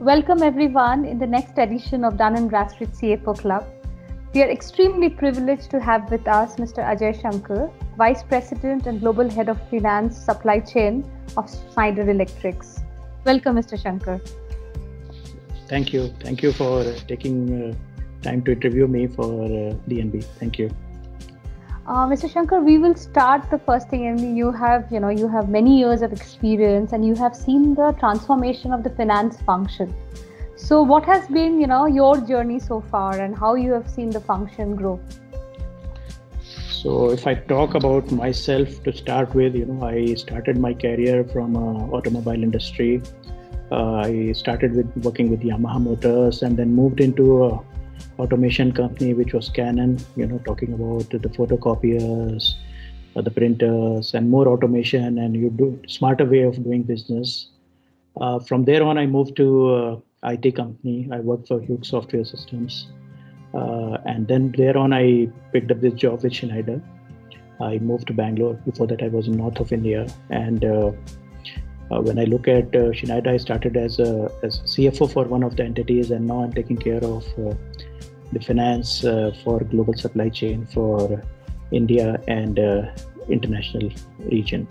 Welcome everyone in the next edition of Dun & Bradstreet CFO Club. We are extremely privileged to have with us Mr. Ajay Shankar, Vice President and Global Head of Finance Supply Chain of Schneider Electrics. Welcome, Mr. Shankar. Thank you. Thank you for taking time to interview me for DNB. Thank you. Mr. Shankar, we will start the first thing, and you have many years of experience, and you have seen the transformation of the finance function. So, what has been, your journey so far, and how you have seen the function grow? So, if I talk about myself to start with, I started my career from automobile industry. I started with working with Yamaha Motors, and then moved into automation company, which was Canon, talking about the photocopiers, the printers, and more automation, and you do smarter way of doing business. From there on, I moved to IT company. I worked for Hughes Software Systems. And then there on, I picked up this job with Schneider. I moved to Bangalore. Before that, I was in north of India. And when I look at Schneider, I started as a CFO for one of the entities, and now I'm taking care of the finance for global supply chain for India and international region.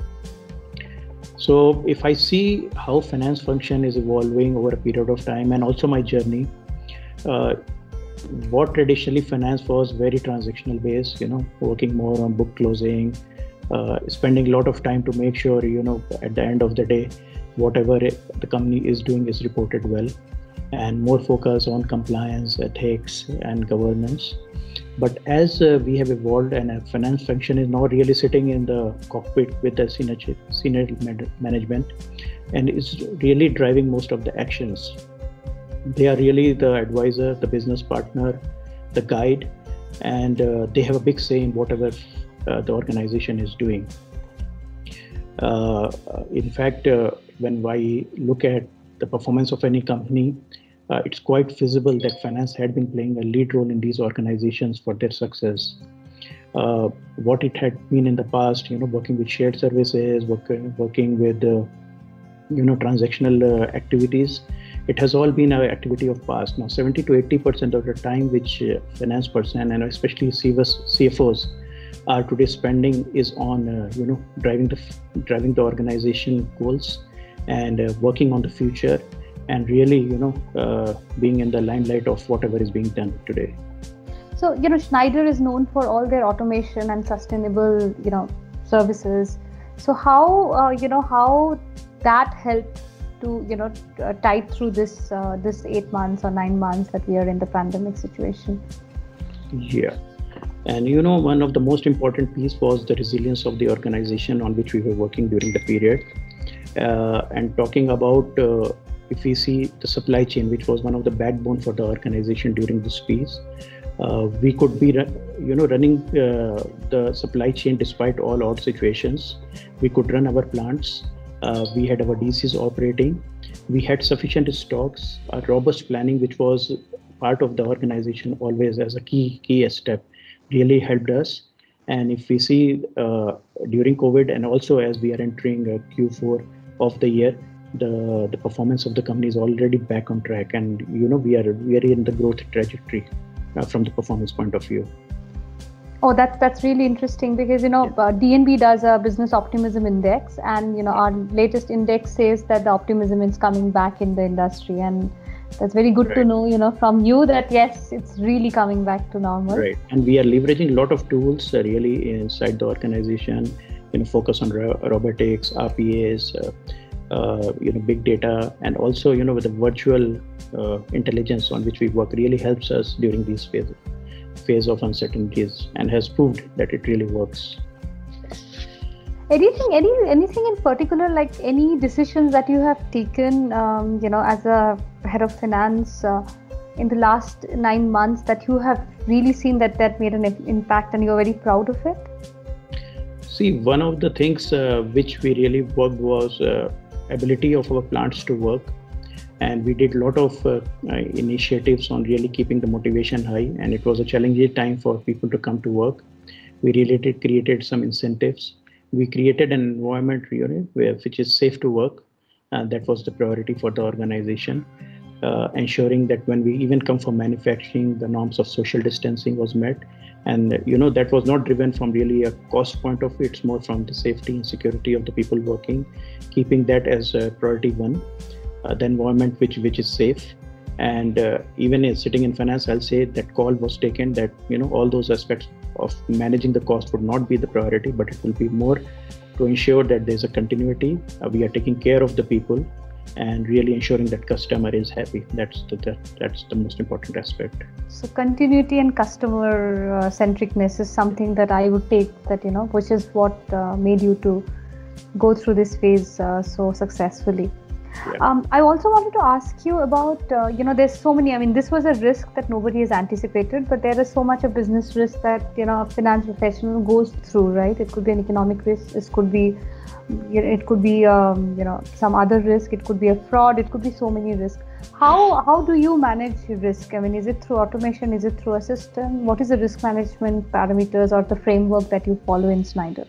So if I see how finance function is evolving over a period of time, and also my journey, what traditionally finance was very transactional based, working more on book closing, spending a lot of time to make sure, at the end of the day, whatever the company is doing is reported well, and more focus on compliance, ethics, and governance. But as we have evolved, and a finance function is now really sitting in the cockpit with the senior management, and is really driving most of the actions. They are really the advisor, the business partner, the guide, and they have a big say in whatever the organization is doing. In fact, when I look at the performance of any company, it's quite visible that finance had been playing a lead role in these organizations for their success. What it had been in the past, working with shared services, working with transactional activities, it has all been an activity of past. Now 70 to 80% of the time which finance person, and especially CFOs are today spending, is on driving the organization goals, and working on the future, and really being in the limelight of whatever is being done today. So Schneider is known for all their automation and sustainable services. So how that helped to tide through this 8 months or 9 months that we are in the pandemic situation? Yeah. And one of the most important piece was the resilience of the organization on which we were working during the period. And talking about if we see the supply chain, which was one of the backbone for the organization during this piece, we could be running the supply chain despite all odd situations. We could run our plants. We had our DCs operating. We had sufficient stocks. A robust planning, which was part of the organization always as a key step, really helped us. And if we see during COVID, and also as we are entering Q4 of the year, the performance of the company is already back on track, and we are in the growth trajectory from the performance point of view. Oh, that's really interesting, because DNB does a business optimism index, and our latest index says that the optimism is coming back in the industry, and that's very good to know, from you, that yes, it's really coming back to normal. Right, and we are leveraging a lot of tools really inside the organization. Focus on robotics, RPAs, big data, and also with the virtual intelligence on which we work really helps us during these phase of uncertainties, and has proved that it really works. Anything in particular, like any decisions that you have taken, as a head of finance in the last 9 months that you have really seen that made an impact, and you're very proud of it? See, one of the things which we really worked was ability of our plants to work, and we did a lot of initiatives on really keeping the motivation high, and it was a challenging time for people to come to work. We really created some incentives. We created an environment which is safe to work, and that was the priority for the organization. ensuring that when we even come for manufacturing, the norms of social distancing was met. And that was not driven from really a cost point of view. It's more from the safety and security of the people working, keeping that as priority one. The environment which is safe. And even sitting in finance, I'll say that call was taken that all those aspects of managing the cost would not be the priority, but it will be more to ensure that there's a continuity. We are taking care of the people and really ensuring that customer is happy. That's the most important aspect. So continuity and customer centricness is something that I would take, that which is what made you to go through this phase so successfully. Yeah. I also wanted to ask you about, there's so many, this was a risk that nobody has anticipated, but there is so much of business risk that, a finance professional goes through, right? It could be an economic risk, it could be some other risk, it could be a fraud, it could be so many risks. How do you manage risk? Is it through automation? Is it through a system? What is the risk management parameters or the framework that you follow in Schneider?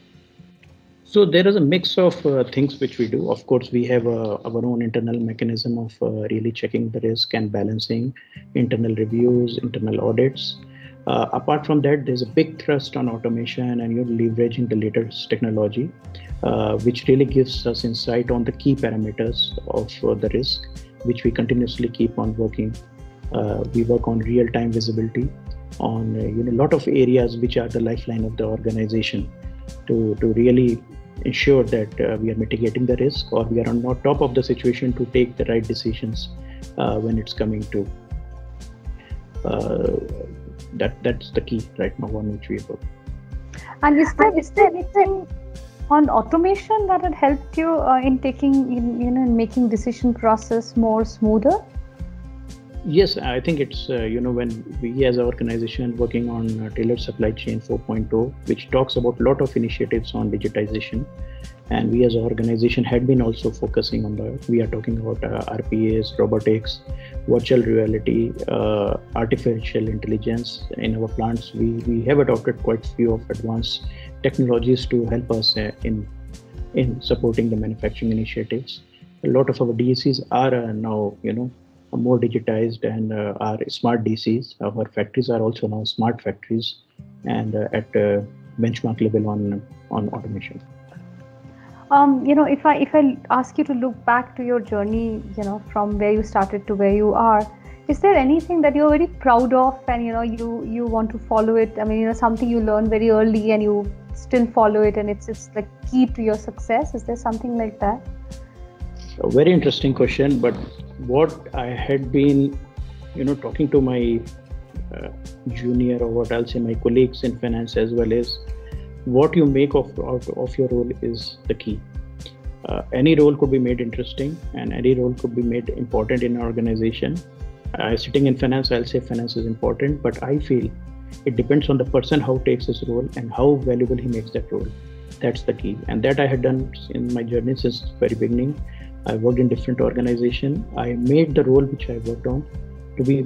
So there is a mix of things which we do. Of course, we have our own internal mechanism of really checking the risk and balancing internal reviews, internal audits. Apart from that, there's a big thrust on automation and leveraging the latest technology, which really gives us insight on the key parameters of the risk, which we continuously keep on working. We work on real-time visibility on a lot of areas which are the lifeline of the organization to really ensure that we are mitigating the risk, or we are on top of the situation to take the right decisions when it's coming to. That's the key right now on which we work. And is there anything on automation that had helped you in in making decision process more smoother? Yes, I think it's, when we as an organization working on Tailored Supply Chain 4.0, which talks about a lot of initiatives on digitization. And we as an organization had been also focusing on that. We are talking about RPAs, robotics, virtual reality, artificial intelligence. In our plants, we have adopted quite a few of advanced technologies to help us in supporting the manufacturing initiatives. A lot of our DCs are now, more digitized and are smart DCs. Our factories are also now smart factories and at benchmark level on automation. If I ask you to look back to your journey, from where you started to where you are, is there anything that you're very proud of and you want to follow it? Something you learned very early and you still follow it and it's like key to your success. Is there something like that? A very interesting question, but what I had been, talking to my junior, or what I'll say my colleagues in finance as well, is what you make of your role is the key. Any role could be made interesting and any role could be made important in an organization. Sitting in finance, I'll say finance is important, but I feel it depends on the person how takes his role and how valuable he makes that role. That's the key. And that I had done in my journey since the very beginning. I worked in different organizations. I made the role which I worked on to be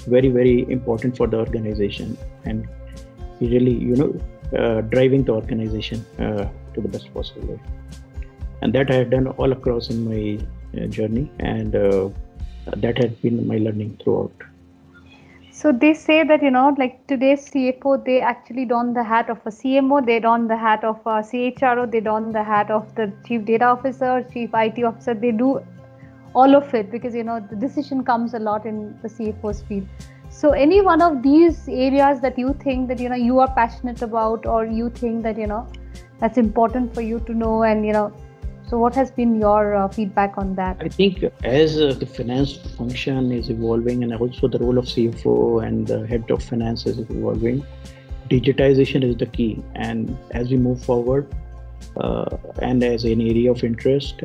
very, very important for the organization and really, driving the organization to the best possible way. And that I had done all across in my journey, and that had been my learning throughout. So they say that, like today's CFO, they actually don the hat of a CMO, they don the hat of a CHRO, they don the hat of the Chief Data Officer, Chief IT Officer. They do all of it because, the decision comes a lot in the CFO's field. So any one of these areas that you think that, you are passionate about, or you think that, that's important for you to know, and, so what has been your feedback on that? I think as the finance function is evolving and also the role of CFO and the head of finance is evolving, digitization is the key. And as we move forward and as an area of interest,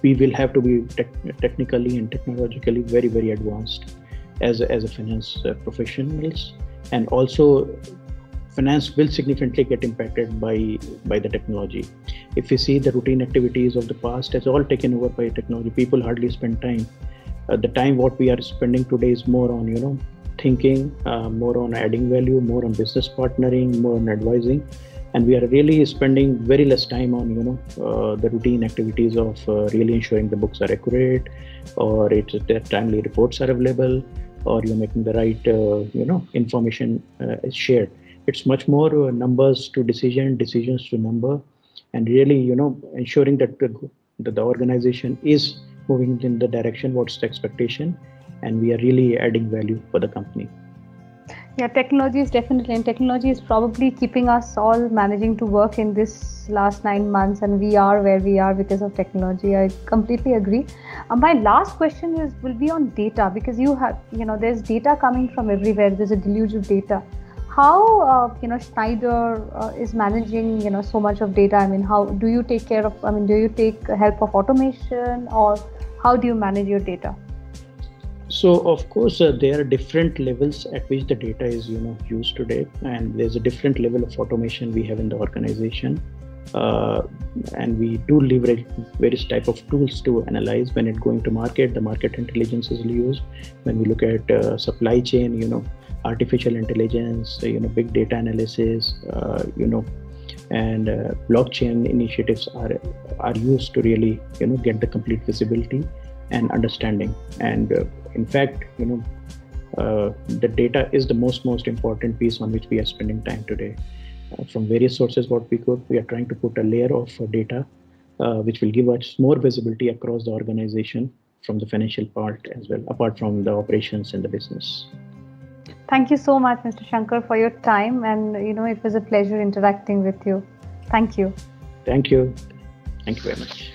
we will have to be technically and technologically very, very advanced as a finance professionals. And also finance will significantly get impacted by the technology. If you see the routine activities of the past has all taken over by technology. People hardly spend time. The time what we are spending today is more on thinking, more on adding value, more on business partnering, more on advising. and we are really spending very less time on the routine activities of really ensuring the books are accurate, or that timely reports are available, or you're making the right information is shared. It's much more numbers to decisions to number, and really ensuring that the organization is moving in the direction what's the expectation, and we are really adding value for the company. Yeah, technology is definitely, and technology is probably keeping us all managing to work in this last 9 months, and we are where we are because of technology. I completely agree. My last question will be on data, because there's data coming from everywhere. There's a deluge of data. How Schneider is managing so much of data? I mean, how do you take care of? I mean, do you take help of automation, or how do you manage your data? So of course there are different levels at which the data is used today, and there's a different level of automation we have in the organization, and we do leverage various type of tools to analyze when it's going to market. The market intelligence is used. When we look at supply chain, artificial intelligence, big data analysis, and blockchain initiatives are used to really get the complete visibility and understanding. And in fact, the data is the most important piece on which we are spending time today. From various sources, we are trying to put a layer of data which will give us more visibility across the organization, from the financial part as well, apart from the operations and the business. Thank you so much, Mr. Shankar, for your time, and it was a pleasure interacting with you. Thank you. Thank you. Thank you very much.